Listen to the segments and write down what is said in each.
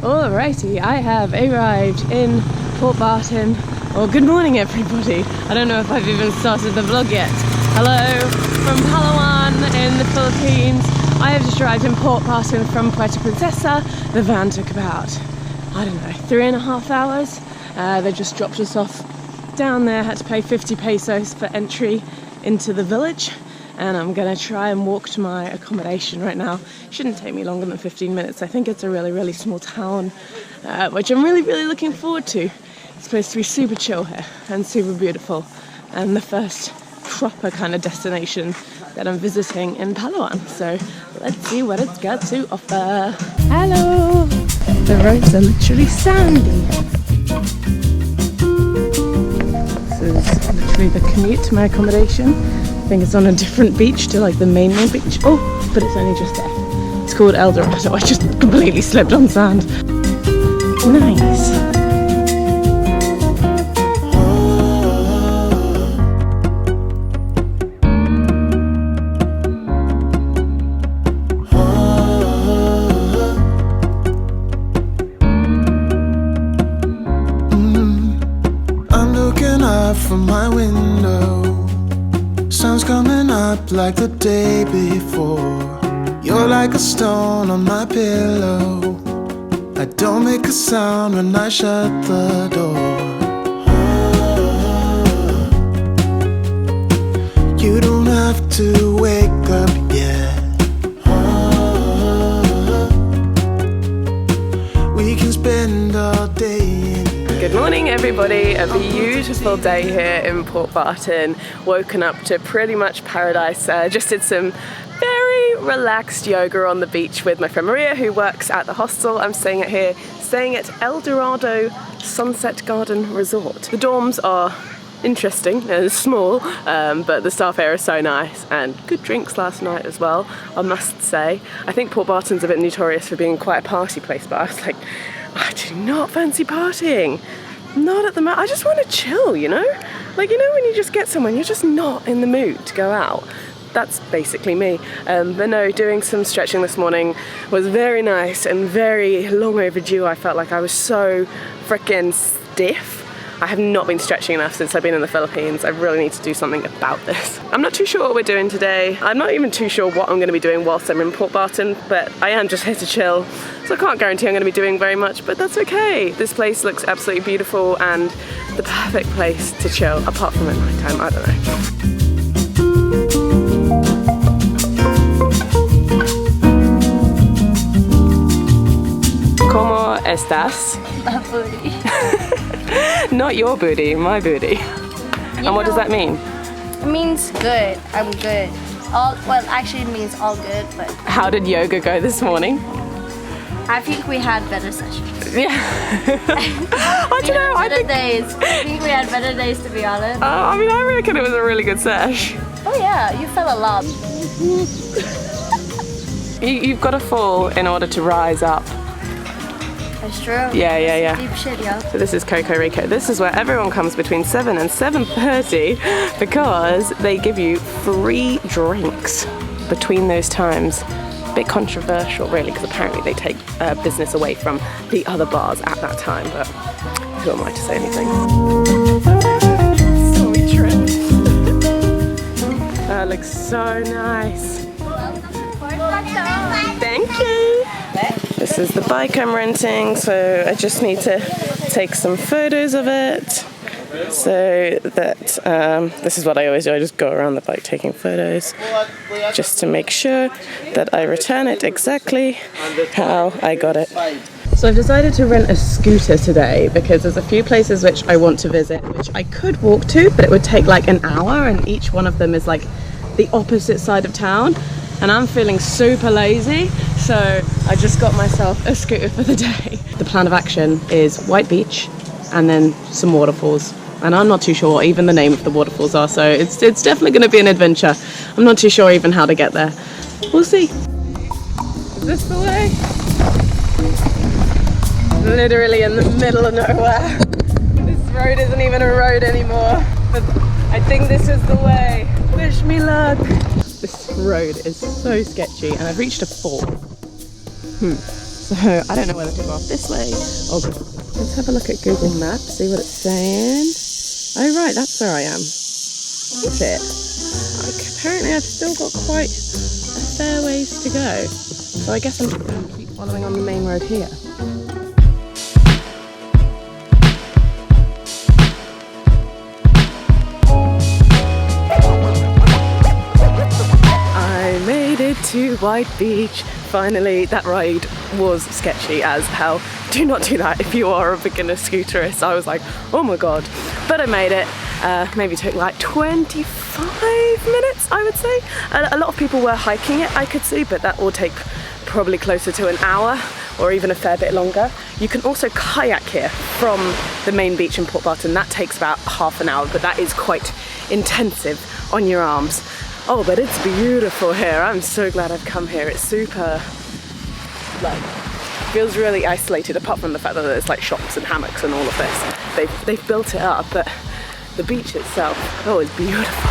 Alrighty, I have arrived in Port Barton. Well, good morning everybody. I don't know if I've even started the vlog yet. Hello from Palawan in the Philippines. I have just arrived in Port Barton from Puerto Princesa. The van took about, I don't know, 3.5 hours. They just dropped us off down there. Had to pay 50 pesos for entry into the village. And I'm gonna try and walk to my accommodation right now. Shouldn't take me longer than 15 minutes. I think it's a really small town, which I'm really looking forward to. It's supposed to be super chill here and super beautiful, and the first proper kind of destination that I'm visiting in Palawan. So let's see what it's got to offer. Hello! The roads are literally sandy. This is literally the commute to my accommodation. I think it's on a different beach to like the main beach. Oh, but it's only just there. It's called El Dorado. I just completely slipped on sand. Nice. I'm looking out from my window. Sun's coming up like the day before. You're like a stone on my pillow. I don't make a sound when I shut the door. You don't have to wake up yet. We can spend all day in. Good morning everybody, a beautiful day here in Port Barton. Woken up to pretty much paradise. Just did some very relaxed yoga on the beach with my friend Maria, who works at the hostel I'm staying at here, staying at El Dorado Sunset Garden Resort. The dorms are interesting and small, but the staff here are so nice, and good drinks last night as well, I must say. I think Port Barton's a bit notorious for being quite a party place, but I was like, I do not fancy partying. Not at the moment. I just want to chill, you know? Like, you know when you just get someone, you're just not in the mood to go out. That's basically me. But no, doing some stretching this morning was very nice and very long overdue. I felt like I was so freaking stiff. I have not been stretching enough since I've been in the Philippines. I really need to do something about this. I'm not too sure what we're doing today. I'm not even too sure what I'm going to be doing whilst I'm in Port Barton, but I am just here to chill. So I can't guarantee I'm going to be doing very much, but that's okay. This place looks absolutely beautiful and the perfect place to chill, apart from at night time, I don't know. ¿Cómo estás? My booty. Not your booty, my booty. And what does that mean? It means good. I'm good. Well, actually it means all good, but How did yoga go this morning? I think we had better sessions. Yeah. I don't know. I think we had better days, to be honest. I mean, I reckon it was a really good sesh. Oh yeah, you fell a lot. You've got to fall in order to rise up. That's true. Yeah. Deep shit, yo. So this is Coco Rico. This is where everyone comes between 7 and 7:30 because they give you free drinks between those times. A bit controversial really, because apparently they take business away from the other bars at that time, but who am I to say anything? Sorry, Trent. That looks so nice. Thank you. This is the bike I'm renting, so I just need to take some photos of it. So that, this is what I always do, I just go around the bike taking photos just to make sure that I return it exactly how I got it. So I've decided to rent a scooter today because there's a few places which I want to visit, which I could walk to, but it would take like an hour, and each one of them is like the opposite side of town. And I'm feeling super lazy, so I just got myself a scooter for the day. The plan of action is White Beach and then some waterfalls. And I'm not too sure what even the name of the waterfalls are, so it's definitely going to be an adventure. I'm not too sure even how to get there. We'll see. Is this the way? Literally in the middle of nowhere. This road isn't even a road anymore, but I think this is the way. Wish me luck. This road is so sketchy, and I've reached a fall. So I don't know whether to go off this way or go. Let's have a look at Google Maps, see what it's saying. Oh right, that's where I am. Is it? Apparently I've still got quite a fair ways to go. So I guess I'm just going to keep following on the main road here. I made it to White Beach. Finally, that ride was sketchy as hell. Do not do that if you are a beginner scooterist. I was like, oh my god. But I made it. Maybe took like 25 minutes, I would say. A lot of people were hiking it, I could see, but that will take probably closer to an hour or even a fair bit longer. You can also kayak here from the main beach in Port Barton. That takes about half an hour, but that is quite intensive on your arms. Oh, but it's beautiful here. I'm so glad I've come here. It's super, like, feels really isolated apart from the fact that there's like shops and hammocks and all of this. They've built it up, but the beach itself, oh, it's beautiful.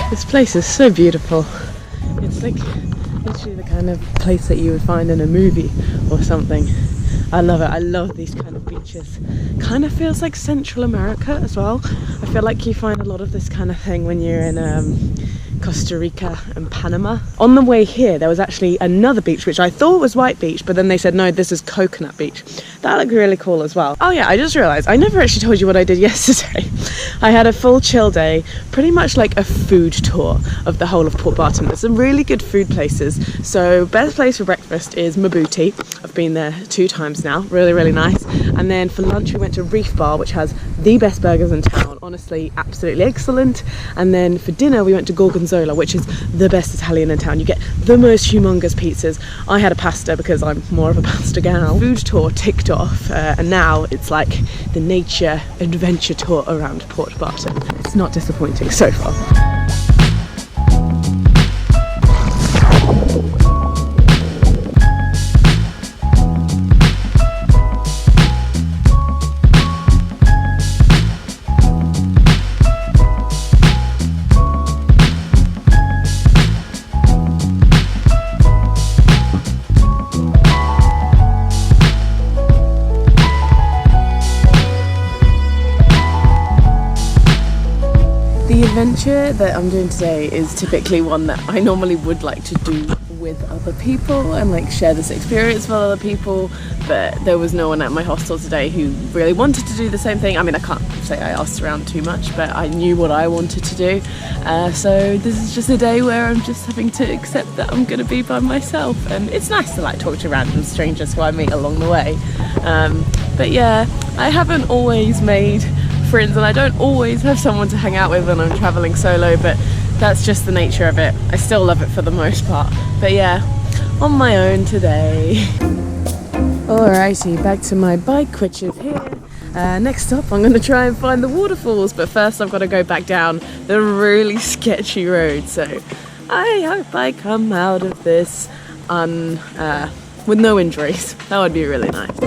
This place is so beautiful. It's like literally the kind of place that you would find in a movie or something. I love it. I love these kind of beaches. Kind of feels like Central America as well. I feel like you find a lot of this kind of thing when you're in Costa Rica and Panama. On the way here there was actually another beach which I thought was White Beach, but then they said no, this is Coconut Beach. That looked really cool as well. Oh yeah, I just realised I never actually told you what I did yesterday. I had a full chill day, pretty much like a food tour of the whole of Port Barton. There's some really good food places. So best place for breakfast is Mabuti. I've been there 2 times now, really, really nice. And then for lunch we went to Reef Bar, which has the best burgers in town, honestly, absolutely excellent. And then for dinner we went to Gorgonzola, which is the best Italian in town. You get the most humongous pizzas. I had a pasta because I'm more of a pasta gal. Food tour ticked off, and now it's like the nature adventure tour around Port Barton. It's not disappointing so far. The adventure that I'm doing today is typically one that I normally would like to do with other people and like share this experience with other people, but there was no one at my hostel today who really wanted to do the same thing. I mean, I can't say I asked around too much, but I knew what I wanted to do, so this is just a day where I'm just having to accept that I'm going to be by myself, and it's nice to like talk to random strangers who I meet along the way, but yeah, I haven't always made friends and I don't always have someone to hang out with when I'm traveling solo, but that's just the nature of it. I still love it for the most part, but yeah, on my own today. Alrighty, back to my bike, which is here. Next up I'm going to try and find the waterfalls, but first I've got to go back down the really sketchy road, so I hope I come out of this with no injuries. That would be really nice.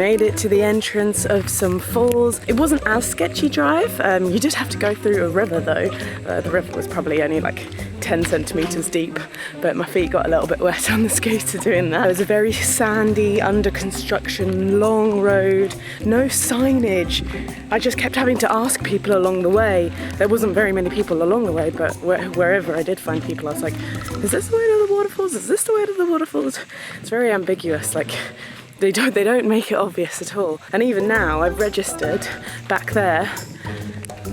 made it to the entrance of some falls. It wasn't as sketchy drive. You did have to go through a river though. The river was probably only like 10 centimeters deep, but my feet got a little bit wet on the scooter doing that. It was a very sandy, under construction, long road, no signage. I just kept having to ask people along the way. There wasn't very many people along the way, but wherever I did find people, I was like, is this the way to the waterfalls? Is this the way to the waterfalls? It's very ambiguous, like they don't make it obvious at all. And even now, I've registered back there,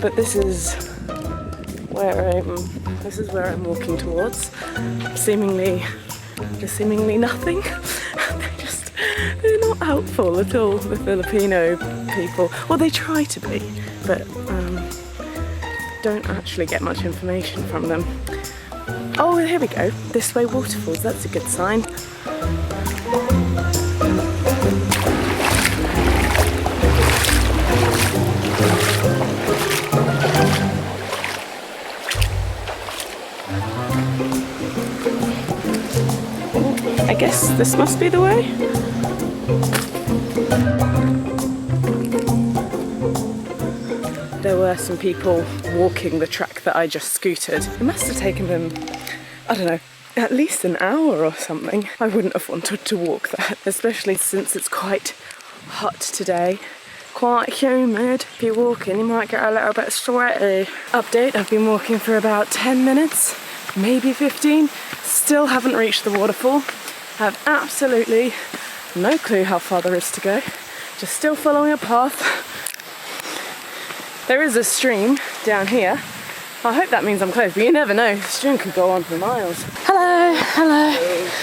but this is where I'm walking towards. Seemingly nothing. They're not helpful at all, the Filipino people. Well, they try to be, but don't actually get much information from them. Oh, here we go. This way waterfalls, that's a good sign. I guess this must be the way. There were some people walking the track that I just scooted. It must have taken them, I don't know, at least an hour or something. I wouldn't have wanted to walk that, especially since it's quite hot today. Quite humid. If you're walking, you might get a little bit sweaty. Update, I've been walking for about 10 minutes, maybe 15. Still haven't reached the waterfall. I have absolutely no clue how far there is to go. Just still following a path. There is a stream down here. I hope that means I'm close, but you never know. The stream could go on for miles. Hello, hello,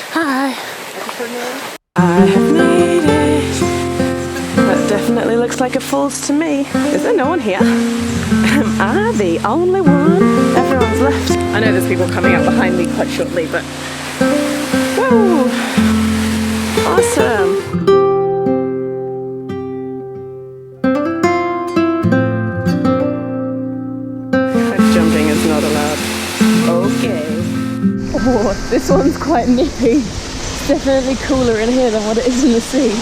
hi. I have made it. That definitely looks like a falls to me. Is there no one here? Am I the only one? Everyone's left. I know there's people coming up behind me quite shortly, but whoa! Awesome! Jumping is not allowed. Okay. Oh, this one's quite nippy. It's definitely cooler in here than what it is in the sea.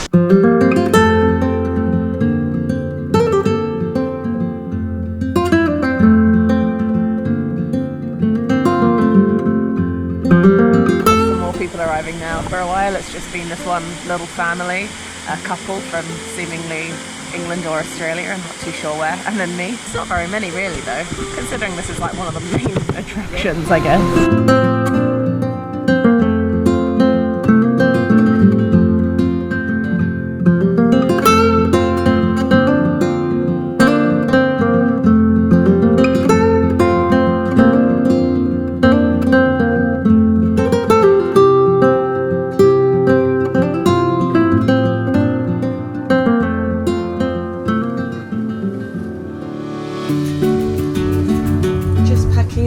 Arriving now. For a while it's just been this one little family, a couple from seemingly England or Australia, I'm not too sure where, and then me. It's not very many really though, considering this is like one of the main attractions, I guess.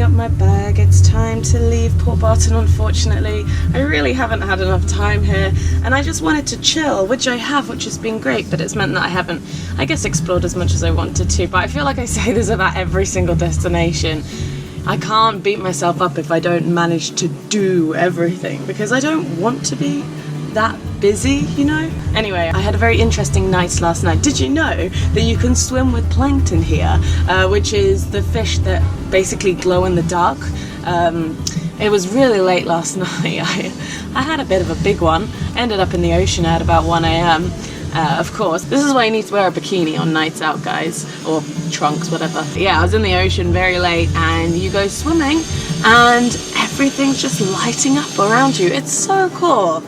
Up my bag, it's time to leave Port Barton. Unfortunately, I really haven't had enough time here, and I just wanted to chill, which I have, which has been great, but it's meant that I haven't, I guess, explored as much as I wanted to. But I feel like I say this about every single destination. I can't beat myself up if I don't manage to do everything, because I don't want to be that busy, you know? Anyway, I had a very interesting night last night. Did you know that you can swim with plankton here, which is the fish that basically glow in the dark? It was really late last night. I had a bit of a big one. Ended up in the ocean at about 1 a.m. Of course, this is why you need to wear a bikini on nights out, guys, or trunks, whatever. Yeah, I was in the ocean very late, and you go swimming and everything's just lighting up around you. It's so cool.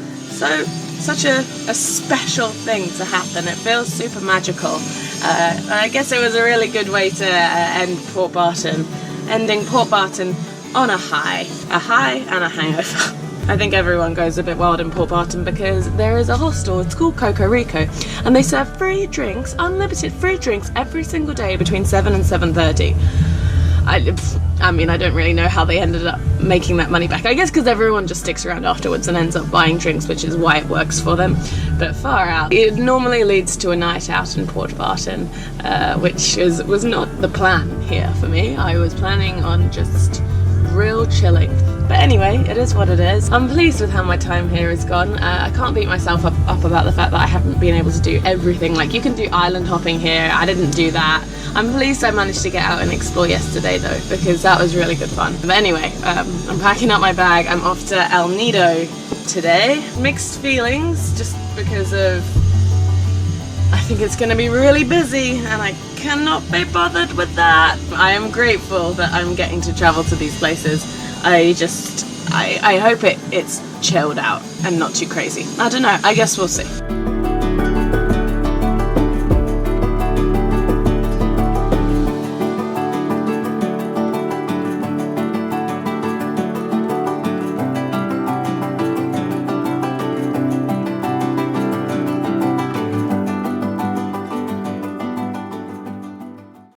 Such a special thing to happen. It feels super magical. I guess it was a really good way to end Port Barton. Ending Port Barton on a high and a hangover. I think everyone goes a bit wild in Port Barton because there is a hostel, it's called Coco Rico, and they serve free drinks, unlimited free drinks every single day between 7 and 7:30. I mean, I don't really know how they ended up making that money back. I guess because everyone just sticks around afterwards and ends up buying drinks, which is why it works for them. But far out. It normally leads to a night out in Port Barton, which was not the plan here for me. I was planning on just real chilling. But anyway, it is what it is. I'm pleased with how my time here has gone. I can't beat myself up about the fact that I haven't been able to do everything. Like, you can do island hopping here. I didn't do that. I'm pleased I managed to get out and explore yesterday though, because that was really good fun. But anyway, I'm packing up my bag. I'm off to El Nido today. Mixed feelings, just because of I think it's going to be really busy and I cannot be bothered with that. I am grateful that I'm getting to travel to these places. I hope it's chilled out and not too crazy. I don't know, I guess we'll see.